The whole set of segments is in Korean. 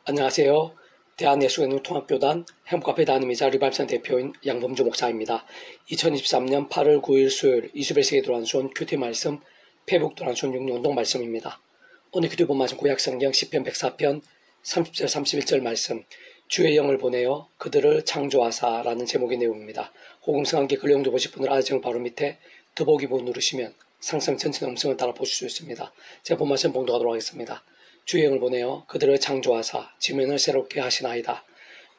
안녕하세요. 대한예수교통합교단 행복카페 담임이자 리발산 대표인 양범주 목사입니다. 2023년 8월 9일 수요일 21세기 도란손 큐티 말씀 페북 도란손 6년동 말씀입니다. 오늘 큐티 본 말씀 구약성경 10편 104편 30절 31절 말씀 주의 영을 보내어 그들을 창조하사 라는 제목의 내용입니다. 호금성 함께 글 내용도 보실 분들 아래정 바로 밑에 더보기부 누르시면 상성 전체 음성을 따라 보실 수 있습니다. 제가 본 말씀 봉독하도록 하겠습니다. 주의 영을 보내어 그들을 창조하사 지면을 새롭게 하시나이다.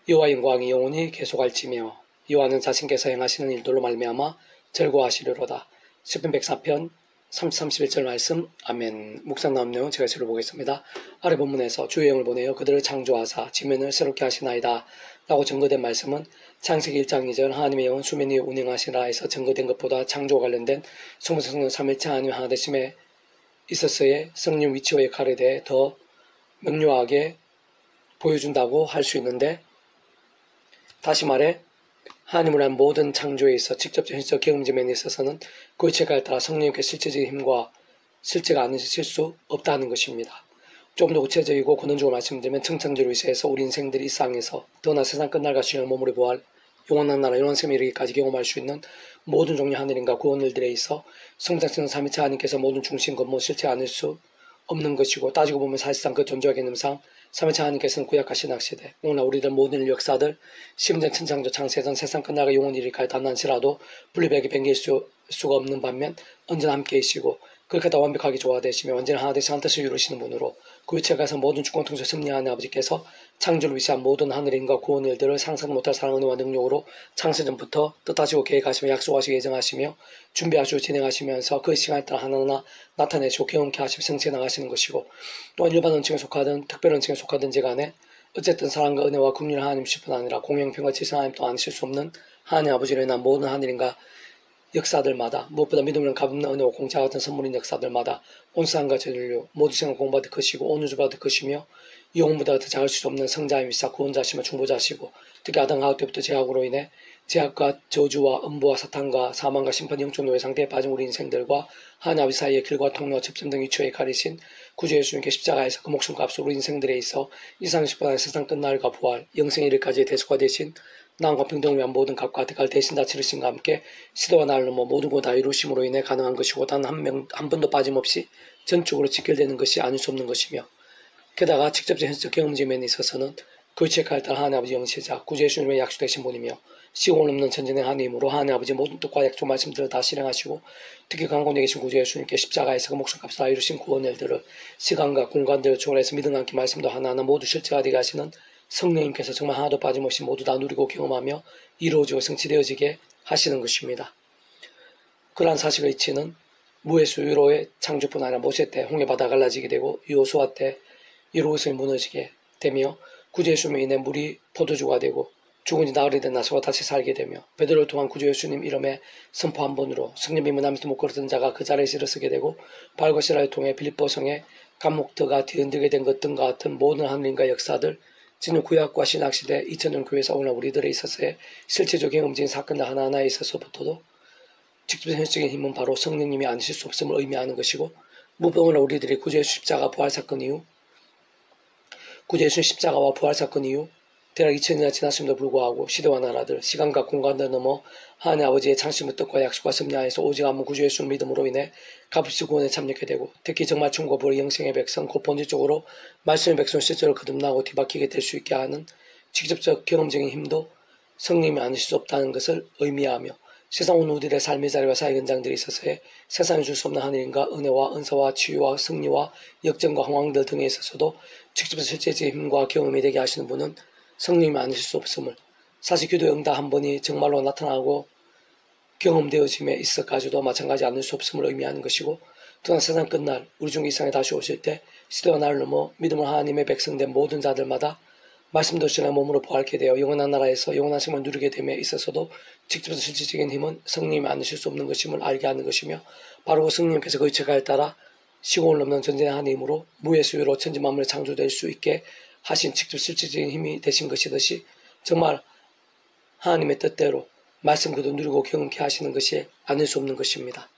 여호와 영광이 영원히 계속할지며 여호와는 자신께서 행하시는 일들로 말미암아 즐거워하시리로다. 시편 104편 31절 말씀. 아멘. 묵상 나온 내용 제가 읽어보겠습니다. 아래 본문에서 주의 영을 보내어 그들을 창조하사 지면을 새롭게 하시나이다 라고 증거된 말씀은 창세기 1장 2절 하나님의 영은 수면 위에 운행하시라 에서 증거된 것보다 창조와 관련된 성부성령 삼위일체 하나님 하나 되심에 있었어의 성령 위치와 역할에 대해 더 명료하게 보여준다고 할 수 있는데, 다시 말해 하나님을 한 모든 창조에 있어 직접적 현실적 경험점에 있어서는 그 이체가에 따라 성령님께 실제적인 힘과 실제가 않으실 수 없다는 것입니다. 조금 더 구체적이고 근원적으로 말씀드리면 청천지로 위세에서 우리 인생들이 이 세상에서 더나 세상 끝날과 시련을 몸으로 보할 영원한 나라 영원한 생명에 이르기까지 경험할 수 있는 모든 종류 하늘인가 구원 일들에 있어 성장치는 삼위체 하나님께서 모든 중심 근본 실체 않을 수 없는 것이고, 따지고 보면 사실상 그 존재와 개념상 삼위체 하나님께서는 구약하신 학시대 오늘날 우리들 모든 역사들 심전 천창조 창세전 세상 끝나가 영원히 이르기까지 단단치라도 분리되게 변개할 수가 없는 반면 언제나 함께 계시고 그렇게 다 완벽하게 조화되시며 언제나 하나 되시 한 뜻을 이루시는 분으로 그 위치에서 모든 주권 통치 섭리하는 아버지께서 창조를 위시한 모든 하늘인과 구원 일들을 상상 못할 사랑 은혜와 능력으로 창세전부터 뜻하시고 계획하시며 약속하시고 예정하시며 준비하시고 진행하시면서 그 시간에 따라 하나하나 나타내시고 경험케 하시며 성취해 나가시는 것이고, 또한 일반 은총에 속하든 특별 은총에 속하든지 간에 어쨌든 사랑과 은혜와 긍휼 하나님뿐 아니라 공영평과 지성 하나님 또 아실 수 없는 하나님 아버지로 인한 모든 하늘인과 역사들마다 무엇보다 믿음을 값없는 은혜와 공짜 같은 선물인 역사들마다 온 세상과 전 인류 모두 생을 공부받을 것이고 온 우주받을 것이며 영혼보다 더 작을 수 없는 성자이시사 구원자시며 중보자시고, 특히 아담 하와 때부터 죄악으로 인해 죄악과 저주와 음부와 사탄과 사망과 심판 영적 노예 상태에 빠진 우리 인생들과 하나님 아버지 사이의 길과 통로와 접점 등 위치에 가리신 구주 예수님께 십자가에서 그 목숨값으로 우리 인생들에 있어 이상 십보다 세상 끝날과 부활 영생의 일까지의 대속화 되신 나음과 평등을 위한 모든 값과 대가를 대신 다 치르신과 함께 시대와 나를 넘어 모든 것 다 이루심으로 인해 가능한 것이고 단 한 번도 빠짐없이 전적으로 직결되는 것이 아닐 수 없는 것이며, 게다가 직접적 현실적 경험점에 있어서는 그 체크에 따라 하나님 아버지 영시자 구주 예수님의 약속되신 분이며 시공을 넘는 전진의 하나님으로 하나님 아버지 모든 뜻과 약속 말씀들을 다 실행하시고, 특히 강권에 계신 구주 예수님께 십자가에서 그 목숨값을 다 이루신 구원 일들을 시간과 공간들을 초월해서 믿음 함께 말씀도 하나하나 모두 실체가 되게 하시는 성령님께서 정말 하나도 빠짐없이 모두 다 누리고 경험하며 이루어지고 성취되어지게 하시는 것입니다. 그러한 사실의 이치는 무에서 유로의 창조뿐 아니라 모세 때 홍해바다 갈라지게 되고 여호수아 때 예루살렘이 무너지게 되며 구주 예수님에 인해 물이 포도주가 되고 죽은 지 나흘이 된 나사가 다시 살게 되며 베드로를 통한 구주 예수님 이름의 선포 한 번으로 성령이 문나무도 못 걸었던 자가 그 자리에 일어서게 되고 발고시라를 통해 빌립보 성에 감목터가 뒤흔들게 된 것 등과 같은 모든 하늘인과 역사들 진우 구약과 신학시대 2000년 교회에서 오늘 우리들에 있어서의 실체적 경험적인 사건들 하나하나에 있어서부터도 직접적 현실적인 힘은 바로 성령님이 아니실 수 없음을 의미하는 것이고, 무엇보다 우리들이 구주 예수 십자가 부활 사건 이후 구주 예수 십자가와 부활 사건 이후 대략 2000년이 지났음에도 불구하고 시대와 나라들 시간과 공간을 넘어 하나님 아버지의 창심의 뜻과 약속과 섭리하에서 오직 한 분 구주 예수를 믿음으로 인해 값없이 구원에 참여하게 되고, 특히 정말 충고 보리 영생의 백성 곧 본질적으로 말씀의 백성 실제로 거듭나고 뒤바뀌게 될 수 있게 하는 직접적 경험적인 힘도 성령님이 아닐 수 없다는 것을 의미하며, 세상 온 우리들의 삶의 자리와 사회 현장들이 있어서의 세상에 줄 수 없는 하늘인과 은혜와 은사와 치유와 승리와 역전과 황황들 등에 있어서도 직접적 실제적인 힘과 경험이 되게 하시는 분은 성령님이 아니실 수 없음을, 사실 기도의 응답 한 번이 정말로 나타나고 경험되어짐에 있어까지도 마찬가지 않을 수 없음을 의미하는 것이고, 또한 세상 끝날 우리 중 이상에 다시 오실 때 시대와 나를 넘어 믿음을 하나님의 백성된 모든 자들마다 말씀도 신의 몸으로 부활케 되어 영원한 나라에서 영원한 생명을 누리게 됨에 있어서도 직접적 실질적인 힘은 성령님이 아니실 수 없는 것임을 알게 하는 것이며, 바로 그 성령님께서 그 체가에 따라 시공을 넘는 전쟁의 하나님으로 무의 수요로 천지 만물이 창조될 수 있게 하신 직접 실질적인 힘이 되신 것이듯이 정말 하나님의 뜻대로 말씀 그도 누리고 경험케 하시는 것이 아닐 수 없는 것입니다.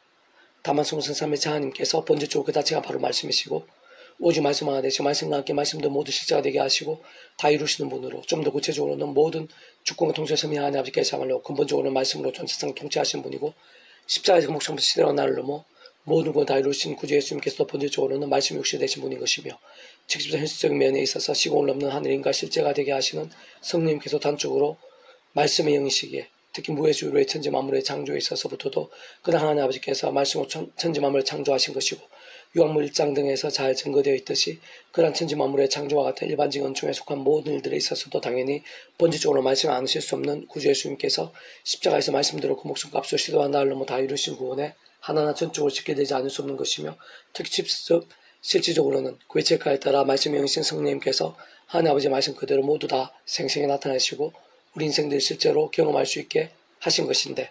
다만 성성 삼위체 하나님께서 본질적으로 그 자체가 바로 말씀이시고 오직 말씀 하나 되시고 말씀과 함께 말씀도 모두 실제가 되게 하시고 다 이루시는 분으로 좀 더 구체적으로는 모든 주권과 통치를 섭리하는 하나님 아버지께서야말로 근본적으로 말씀으로 전 세상을 통치하시는 분이고 십자가에서 목숨부터 시대와 나를 넘어 모든 걸 다 이루신 구주 예수님께서 본질적으로는 말씀이 육신이 되신 분인 것이며 직접 현실적인 면에 있어서 시공을 넘는 하늘인과 실제가 되게 하시는 성령님께서 단적으로 말씀의 영이시기에 특히 무해주의로의 천지 만물의 창조에 있어서부터도 그날 하나님 아버지께서 말씀으로 천지 만물을 창조하신 것이고 요한물 1장 등에서 잘 증거되어 있듯이 그러한 천지 만물의 창조와 같은 일반적인 은총에 속한 모든 일들에 있어서도 당연히 본질적으로 말씀을 안 하실 수 없는 구주 예수님께서 십자가에서 말씀대로 그 목숨값을 시도한 나를 넘어 다 이루신 구원에 하나하나 전적으로 지켜되지 않을 수 없는 것이며 특히 실질적으로는 그 외책가에 따라 말씀의 영이신 성령님께서 하나님 아버지의 말씀 그대로 모두 다 생생히 나타내시고 우리 인생들 실제로 경험할 수 있게 하신 것인데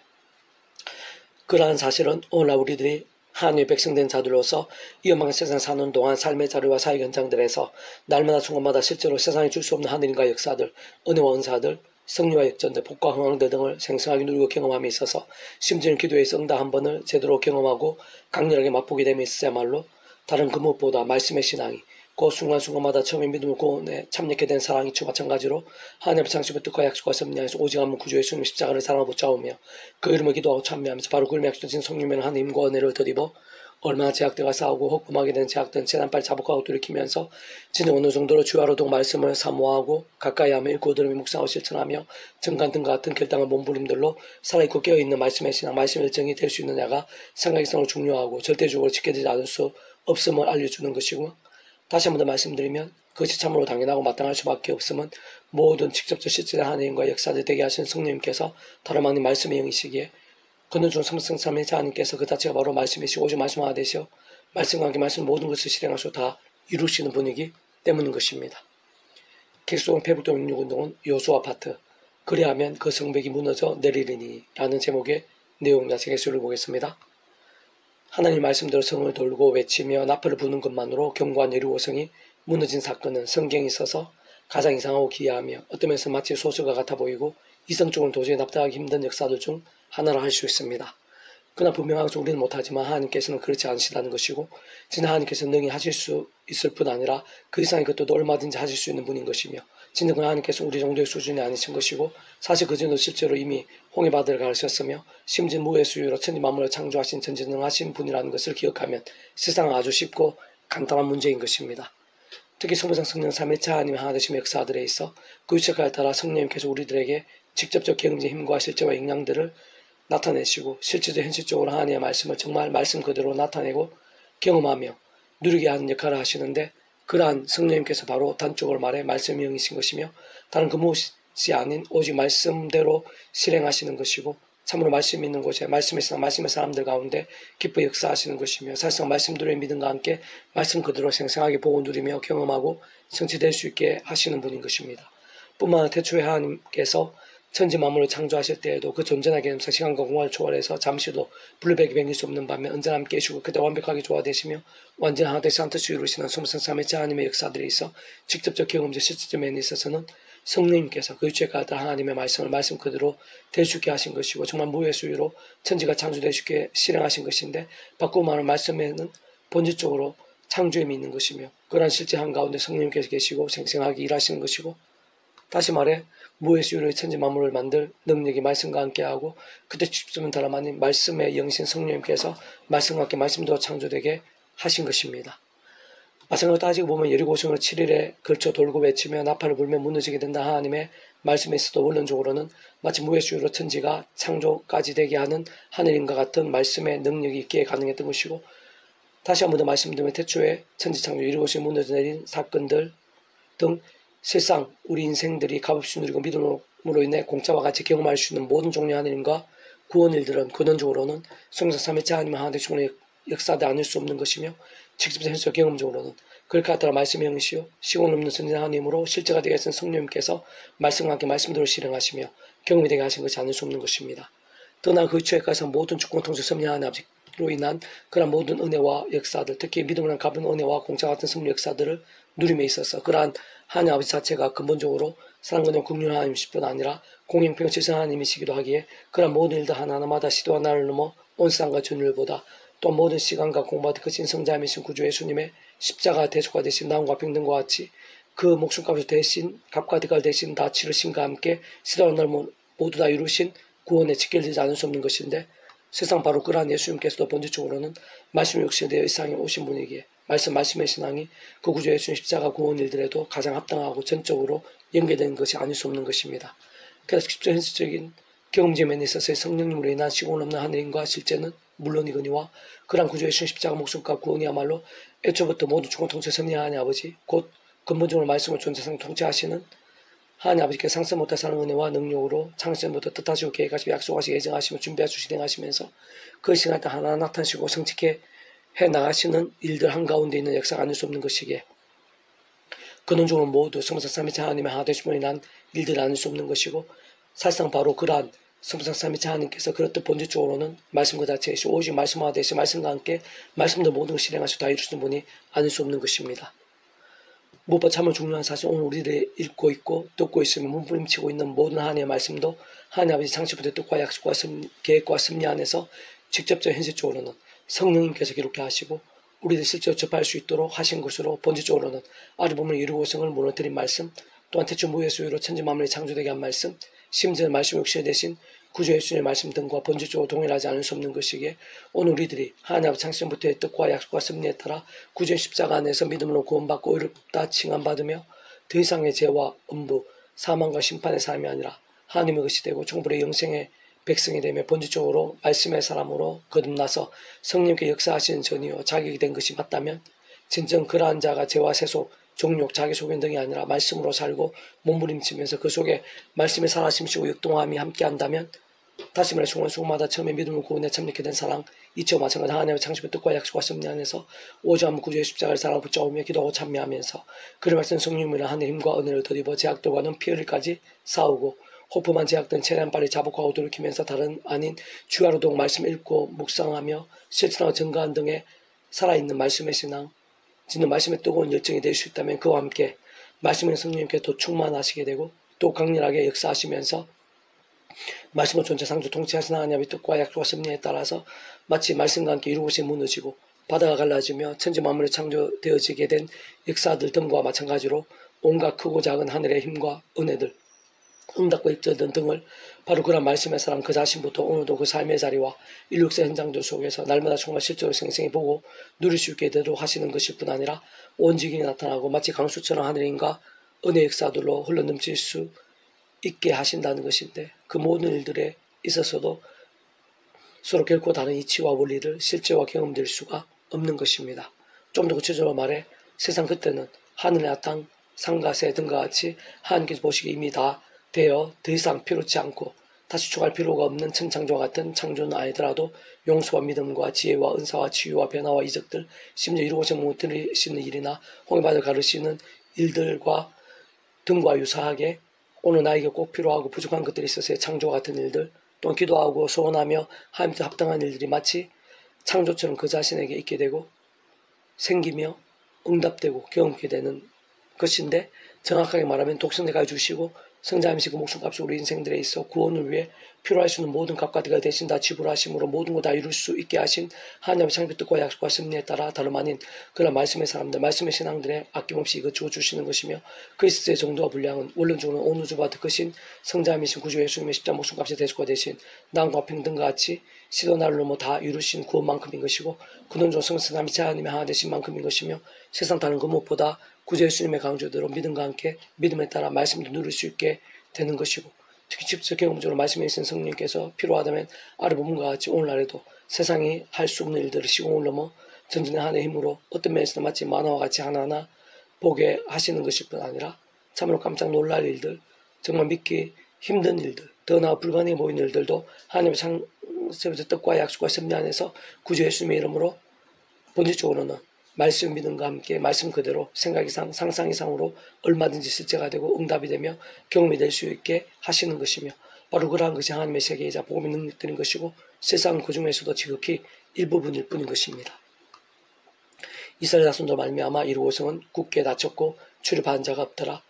그러한 사실은 오늘날 우리들이 하나님의 백성된 자들로서 이 험한 세상 사는 동안 삶의 자료와 사회 현장들에서 날마다 순간마다 실제로 세상에 줄 수 없는 하늘인과 역사들, 은혜와 은사들, 승리와 역전들, 복과 흥왕들 등을 생생하게 누리고 경험함에 있어서 심지어는 기도에서 응답 한 번을 제대로 경험하고 강렬하게 맛보게 됨에 있어야말로 다른 그 무엇보다 말씀의 신앙이 그 순간순간마다 처음에 믿음을 구원에 참여하게 된 사랑이 주 마찬가지로 하나님의 창조의 뜻과 약속과 섭리하에서 오직 한 분 구주 예수님 십자가를 사랑하고 붙잡으며 그 이름을 기도하고 참여하면서 바로 그 이름에 약속되신 성령의 하나님과 은혜를 덧입어 얼마나 제약들과 싸우고 혹금하게 된 제약들은 재난빨리 자복하고 돌이키면서 진정 어느 정도로 주야로도 말씀을 사모하고 가까이 하며 읽고 들으며 묵상하고 실천하며 정간 등과 같은 결단과 몸부림들로 살아있고 깨어있는 말씀의 신앙, 말씀의 일정이 될 수 있는 자가 생각이성으로 중요하고 절대적으로 지켜지지 않을 수 없음을 알려주는 것이고 다시 한 번 더 말씀드리면 그것이 참으로 당연하고 마땅할 수밖에 없음은 모든 직접적 실질의 하나님과 역사를 되게 하신 성령님께서 다름 아닌 말씀의 영이시기에 그는 중 성성삼의 자님께서 그 자체가 바로 말씀이시고 오직 말씀 하나 되시어 말씀과 함께 말씀 모든 것을 실행하시고 다 이루시는 분이기 때문인 것입니다. 계속적인 페북도 66운동은 요수아 파트 그리하면 그 성벽이 무너져 내리리니 라는 제목의 내용 자세히 수를 보겠습니다. 하나님 말씀대로 성을 돌고 외치며 나팔을 부는 것만으로 견고한 여리고성이 무너진 사건은 성경에 있어서 가장 이상하고 기이하며 어떤 면에서 마치 소설과 같아 보이고 이성적으로 도저히 납득하기 힘든 역사들 중 하나라 할 수 있습니다. 그러나 분명하게 우리는 못하지만 하나님께서는 그렇지 않으시다는 것이고 진짜 하나님께서는 능히 하실 수 있을 뿐 아니라 그 이상의 것도 얼마든지 하실 수 있는 분인 것이며 진짜 그 하나님께서는 우리 정도의 수준이 아니신 것이고 사실 그 정도 실제로 이미 홍해바다를 가르셨으며 심지어 무의 수유로 천지 만물을 창조하신 전지능하신 분이라는 것을 기억하면 세상은 아주 쉽고 간단한 문제인 것입니다. 특히 성부상 성령 삼위일체 하나님의 하나 되심의 역사들에 있어 그 유체가에 따라 성령님께서 우리들에게 직접적 경제 힘과 실제와 영향들을 나타내시고 실제적 현실적으로 하나님의 말씀을 정말 말씀 그대로 나타내고 경험하며 누리게 하는 역할을 하시는데 그러한 성령님께서 바로 단적으로 말해 말씀의 영이신 것이며 다른 그 무엇이 아닌 오직 말씀대로 실행하시는 것이고 참으로 말씀이 있는 곳에 말씀의 신앙, 말씀의 사람들 가운데 기뻐 역사하시는 것이며 사실상 말씀대로의 믿음과 함께 말씀 그대로 생생하게 보고 누리며 경험하고 성취될 수 있게 하시는 분인 것입니다. 뿐만 아니라 태초에 하나님께서 천지 만물을 창조하실 때에도 그 존재나 개념상 시간과 공간을 초월해서 잠시도 분리백이 변할 수 없는 반면 언제나 함께 계시고 그때 완벽하게 조화되시며 완전 하나 되시 한뜻이 이루시는 성성 삼위일체 하나님의 역사들에 있어 직접적 경험적 실질적 면에 있어서는 성령님께서 그 유체가 따라 하나님의 말씀을 말씀 그대로 될 수 있게 하신 것이고 정말 무의 수위로 천지가 창조될 수 있게 실행하신 것인데 바꾸고 말하는 말씀에는 본질적으로 창조임이 있는 것이며 그러한 실제 한가운데 성령님께서 계시고 생생하게 일하시는 것이고 다시 말해 무의 수위로 천지 만물을 만들 능력이 말씀과 함께하고 그때 직접은 다름 아닌 말씀의 영신 성령님께서 말씀과 함께 말씀대로 창조되게 하신 것입니다. 마찬가지로 따지고 보면 여리고성을 7일에 걸쳐 돌고 외치며 나팔을 불며 무너지게 된다 하나님의 말씀에 있어도 원론적으로는 마치 무의 수위로 천지가 창조까지 되게 하는 하늘인과 같은 말씀의 능력이 있기에 가능했던 것이고 다시 한 번 더 말씀드리면 태초에 천지 창조 여리고성이 무너져 내린 사건들 등 실상 우리 인생들이 값없이 누리고 믿음으로 인해 공짜와 같이 경험할 수 있는 모든 종류의 하나님과 구원 일들은 근원적으로는 성성 삼위일체 하나님의 하나님의 종류의 역사도 아닐 수 없는 것이며 직접적 현실 경험적으로는 그렇게 따라 말씀의 영이시요 시공 없는 선진 하나님으로 실제가 되게 하신 성령님께서 말씀과 함께 말씀대로 실행하시며 경험이 되게 하신 것이 아닐 수 없는 것입니다. 더나 그 주에까지 모든 주권 통치 섭리 하나님 아버지로 인한 그러한 모든 은혜와 역사들 특히 믿음을 갚은 은혜와 공짜 같은 섭리 역사들을 누림에 있어서 그러한 하나님 아버지 자체가 근본적으로 사랑과 긍휼 하나님이실 뿐 아니라 공행평 질서 하나님이시기도 하기에 그러한 모든 일들 하나하나마다 시도와 나를 넘어 온 세상과 전율보다 또 모든 시간과 공부와 거친 성자이신 구주 예수님의 십자가 대속화 대신 나음과 평등과 같이 그 목숨값을 대신 값과 대가를 대신 다 치르심과 함께 시도한 날 모두 다 이루신 구원에 직결되지 않을 수 없는 것인데 세상 바로 그러한 예수님께서도 본질적으로는 말씀 육신에 대해 이 세상에 오신 분이기에 말씀의 신앙이 그 구주 예수님 십자가 구원 일들에도 가장 합당하고 전적으로 연계되는 것이 아닐 수 없는 것입니다. 그래서 직접 현실적인 경험점에 있어서의 성령님으로 인한 시공을 넘는 하늘인과 실제는 물론이거니와 그러한 구주 예수님 십자가 목숨과 구원이야말로 애초부터 모든 주권 통치 섭리하나님 아버지 곧 근본적으로 말씀을 존재상 통치하시는 하나님 아버지께 상세 못할 사는 은혜와 능력으로 창세부터 뜻하시고 계획하시고 약속하시고 예정하시며 준비하시고 진행하시면서 그 시간 때 하나하나 나타나시고 성취케 해나가시는 일들 한가운데 있는 역사가 아닐 수 없는 것이기에 근원적으로 모두 성부상 삼위체 하나님의 하나 되심으로 인한 일들이 아닐 수 없는 것이고 사실상 바로 그러한 성부상 삼위체 하나님께서 그렇듯 본질적으로는 말씀 그 자체이시고 오직 말씀하나 되시 말씀과 함께 말씀도 모든 걸 실행하시고 다 이루시는 분이 아닐 수 없는 것입니다. 무엇보다 참으로 중요한 사실 오늘 우리들이 읽고 있고 듣고 있으며 몸부림치고 있는 모든 하나님의 말씀도 하나님 아버지 창시부터 뜻과 약속과 계획과 섭리 안에서 직접적 현실적으로는 성령님께서 기록해 하시고 우리들 실제로 접할 수 있도록 하신 것으로 본질적으로는 아르봄을 이루고 성을 무너뜨린 말씀 또한 태초 무의 수요로 천지 만물이 창조되게 한 말씀 심지어 말씀 육신에 대신 구주 예수님의 말씀 등과 본질적으로 동일하지 않을 수 없는 것이기에 오늘 우리들이 하나님 아버지 창세부터의 뜻과 약속과 섭리에 따라 구주의 십자가 안에서 믿음으로 구원받고 의롭다 칭함받으며 더 이상의 죄와 음부 사망과 심판의 삶이 아니라 하나님의 것이 되고 종불의 영생의 백성이 되며 본질적으로 말씀의 사람으로 거듭나서 성령께 역사하시는 전이요 자격이 된 것이 맞다면 진정 그러한 자가 죄와 세속 종욕, 자기소견 등이 아니라 말씀으로 살고 몸부림치면서 그 속에 말씀의 살아심시고 역동함이 함께한다면 다시 말해 순간순간마다 처음에 믿음을 구원에 참여하게 된 사랑 이처와 마찬가지 하나님의 창조의 뜻과 약속과 섭리 안에서 오직한 구주의 십자가를 사랑 붙잡으며 기도하고 참여하면서 그를 말씀 성령님이나 하늘의 힘과 은혜를 덧입어 제약들과는 피흘까지 싸우고 호프만 제약된 최대한 빨리 자복하고 돌이키면서 다른 아닌 주야로동 말씀 읽고 묵상하며 실천하고 증거한 등의 살아있는 말씀의 신앙 진짜 말씀의 뜨거운 열정이 될 수 있다면 그와 함께 말씀의 성령님께 더 충만하시게 되고 또 강렬하게 역사하시면서 말씀을 존재상조 통치하신 하나님의 뜻과 약속과 섭리에 따라서 마치 말씀과 함께 이루고시 무너지고 바다가 갈라지며 천지 만물이 창조되어지게 된 역사들 등과 마찬가지로 온갖 크고 작은 하늘의 힘과 은혜들 응답과 입절들 등을 바로 그런 말씀의 사람 그 자신부터 오늘도 그 삶의 자리와 인력사 현장들 속에서 날마다 정말 실제로 생생히 보고 누릴 수 있게 되도록 하시는 것일 뿐 아니라 온직이 나타나고 마치 강수처럼 하늘의 힘과 은혜 역사들로 흘러넘칠 수 있게 하신다는 것인데 그 모든 일들에 있어서도 서로 결코 다른 이치와 원리를 실제와 경험될 수가 없는 것입니다. 좀 더 구체적으로 말해 세상 그때는 하늘이나 땅, 상과 새 등과 같이 하나님께서 보시기에 이미 다 되어 더 이상 필요치 않고 다시 추가할 필요가 없는 천창조와 같은 창조는 아니더라도 용서와 믿음과 지혜와 은사와 치유와 변화와 이적들 심지어 이루고자 못 들으시는 일이나 홍해바다를 가르시는 일들과 등과 유사하게 오늘 나에게 꼭 필요하고 부족한 것들이 있어서의 창조 같은 일들 또한 기도하고 소원하며 하나님께 합당한 일들이 마치 창조처럼 그 자신에게 있게 되고 생기며 응답되고 경험하게 되는 것인데 정확하게 말하면 독생자가 주시고 성자이시고 목숨값이 우리 인생들에 있어 구원을 위해 필요할 수 있는 모든 값과 대가 대신 다 지불하심으로 모든 것 다 이룰 수 있게 하신 하나님의 창조 뜻과 약속과 섭리에 따라 다름 아닌 그런 말씀의 사람들 말씀의 신앙들에 아낌없이 이것저것 주시는 것이며 그리스도의 정도와 분량은 원론적으로 온 우주와 더 크신 성자이신 구주 예수님의 십자가 목숨값이 대속화 되신 나음과 평등과 같이 시도 나를 넘어 다 이루신 구원만큼인 것이고 근원적으로 성삼위체 하나님의 하나 되신 만큼인 것이며 세상 다른 그 무엇보다 구주 예수님의 강조대로 믿음과 함께 믿음에 따라 말씀도 누릴 수 있게 되는 것이고 특히 직접 경험적으로 말씀에 있는 성령님께서 필요하다면 아르봄과 같이 오늘날에도 세상이 할 수 없는 일들을 시공을 넘어 전진의 하나의 힘으로 어떤 면에서 마치 만화와 같이 하나하나 보게 하시는 것일 뿐 아니라 참으로 깜짝 놀랄 일들 정말 믿기 힘든 일들 더 나아 불가능해 보이는 일들도 하나님의 창세부터 뜻과 약속과 섭리 안에서 구주 예수님의 이름으로 본질적으로는 말씀 믿음과 함께 말씀 그대로 생각 이상 상상 이상으로 얼마든지 실제가 되고 응답이 되며 경험이 될 수 있게 하시는 것이며 바로 그러한 것이 하나님의 세계이자 복음의 능력들인 것이고 세상은 그 중에서도 지극히 일부분일 뿐인 것입니다. 이스라엘 자손들 말미암아 이루고서는 굳게 닫혔고 출입한 자가 없더라.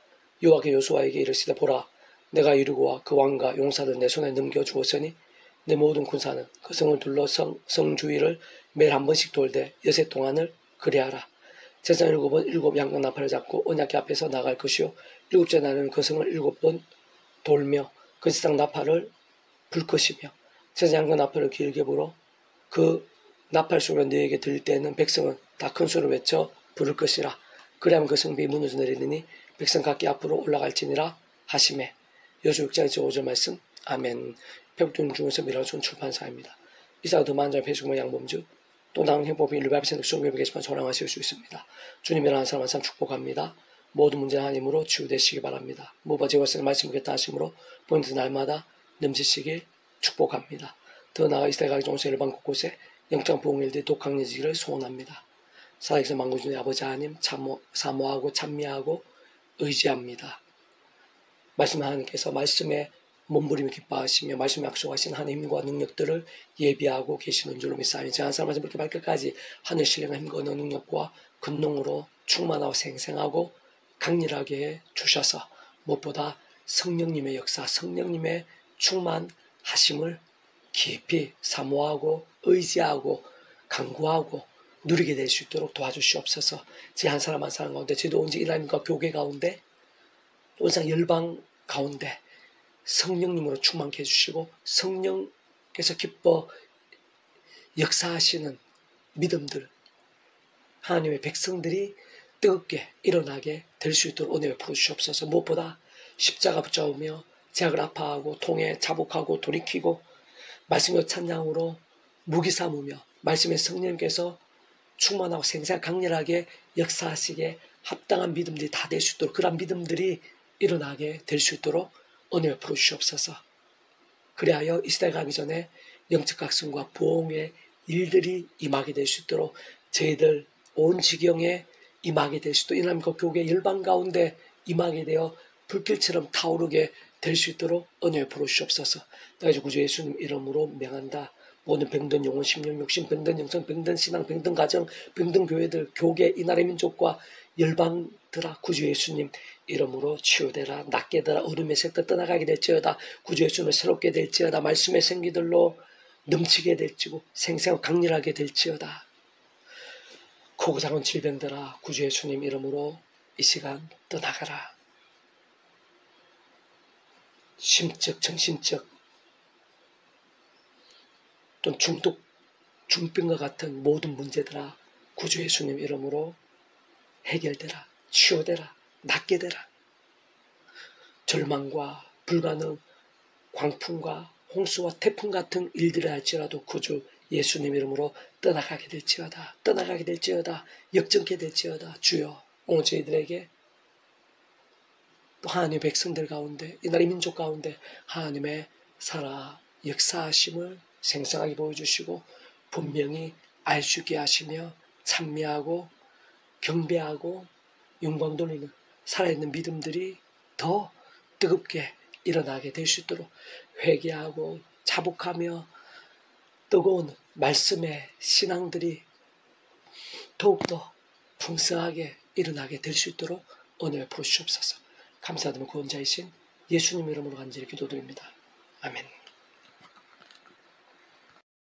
여호와께서 요수아에게 이르시되 보라 내가 이루고와 그 왕과 용사들 내 손에 넘겨주었으니 내 모든 군사는 그 성을 둘러 성 주위를 매일 한 번씩 돌되 여세 동안을 그리하라. 제사장 7은 7 양각 나팔을 잡고 언약궤 앞에서 나갈 것이요 7째 날에는 그 성을 7번 돌며 그 세상 나팔을 불 것이며 제사장 양각 나팔을 길게 불어 그 나팔 소리가 너에게 들릴 때에는 백성은 다 큰 소리로 외쳐 부를 것이라. 그리하면 그 성벽이 무너져 내리느니 백성 각기 앞으로 올라갈지니라 하시매. 여호수아 6장 5절 말씀. 아멘. 백두님 중에서 미라손 출판사입니다. 이사가 더 만장 배수금의 양범주 또 나온 행법이 일반생들 속에 계시면 전황하실 수 있습니다. 주님이라는 사람 한 사람 축복합니다. 모든 문제는 하나님으로 치유되시기 바랍니다. 무엇보다 제가 말씀하겠다 하심으로 본인들 날마다 넘치시길 축복합니다. 더 나아가 이스라엘 가기 종서 일반 곳곳에 영장 부흥일들이 독강해지기를 소원합니다. 살아계신 만군주의 아버지 하나님 사모하고 찬미하고 의지합니다. 말씀 하나님께서 말씀에 몸부림을 기뻐하시며 말씀에 약속하신 하나님의 힘과 능력들을 예비하고 계시는 줄로 믿사오니 제가 한 사람한테 그렇게 발끝까지 하늘 신령한 힘과 능력과 근능으로 충만하고 생생하고 강렬하게 주셔서 무엇보다 성령님의 역사, 성령님의 충만하심을 깊이 사모하고 의지하고 간구하고 누리게 될 수 있도록 도와주시옵소서. 제 한 사람 한 사람 가운데 저도 온지 이라님과 교회 가운데 온상 열방 가운데 성령님으로 충만케 해주시고 성령께서 기뻐 역사하시는 믿음들 하나님의 백성들이 뜨겁게 일어나게 될 수 있도록 은혜 베풀어 주시옵소서. 무엇보다 십자가 붙잡으며 제약을 아파하고 통해 자복하고 돌이키고 말씀의 찬양으로 무기 삼으며 말씀의 성령님께서 충만하고 생생 강렬하게 역사하시기에 합당한 믿음들이 다 될 수 있도록 그러한 믿음들이 일어나게 될 수 있도록 은혜 베풀어 주시옵소서. 그리하여 이 시대 가기 전에 영적 각성과 부흥의 일들이 임하게 될 수 있도록 저희들 온 지경에 임하게 될 수도 이남과 교회 열방 가운데 임하게 되어 불길처럼 타오르게 될 수 있도록 은혜 베풀어 주시옵소서. 내가 구주 예수님 이름으로 명한다. 모든 병든 영혼, 심령, 욕심, 병든 영성, 병든 신앙, 병든 가정, 병든 교회들, 교계, 이 나라의 민족과 열방들아 구주 예수님 이름으로 치유되라. 낫게 되라. 어둠의 색도 떠나가게 될지어다. 구주 예수님을 새롭게 될지어다. 말씀의 생기들로 넘치게 될지고 생생하고 강렬하게 될지어다. 크고 작은 질병들아 구주 예수님 이름으로 이 시간 떠나가라. 심적, 정신적 또는 중독, 중병과 같은 모든 문제들아 구주 예수님 이름으로 해결되라. 치유되라. 낫게 되라. 절망과 불가능, 광풍과 홍수와 태풍 같은 일들을 할지라도 구주 예수님 이름으로 떠나가게 될지어다. 떠나가게 될지어다. 역전케 될지어다. 주여 오늘 저희들에게 또 하나님의 백성들 가운데 이 나라의 민족 가운데 하나님의 살아 역사하심을 생생하게 보여주시고 분명히 알 수 있게 하시며 찬미하고 경배하고 영광 돌리는 살아있는 믿음들이 더 뜨겁게 일어나게 될 수 있도록 회개하고 자복하며 뜨거운 말씀의 신앙들이 더욱더 풍성하게 일어나게 될 수 있도록 은혜 베풀어 주시옵소서. 감사드리며 구원자이신 예수님 이름으로 간절히 기도드립니다. 아멘.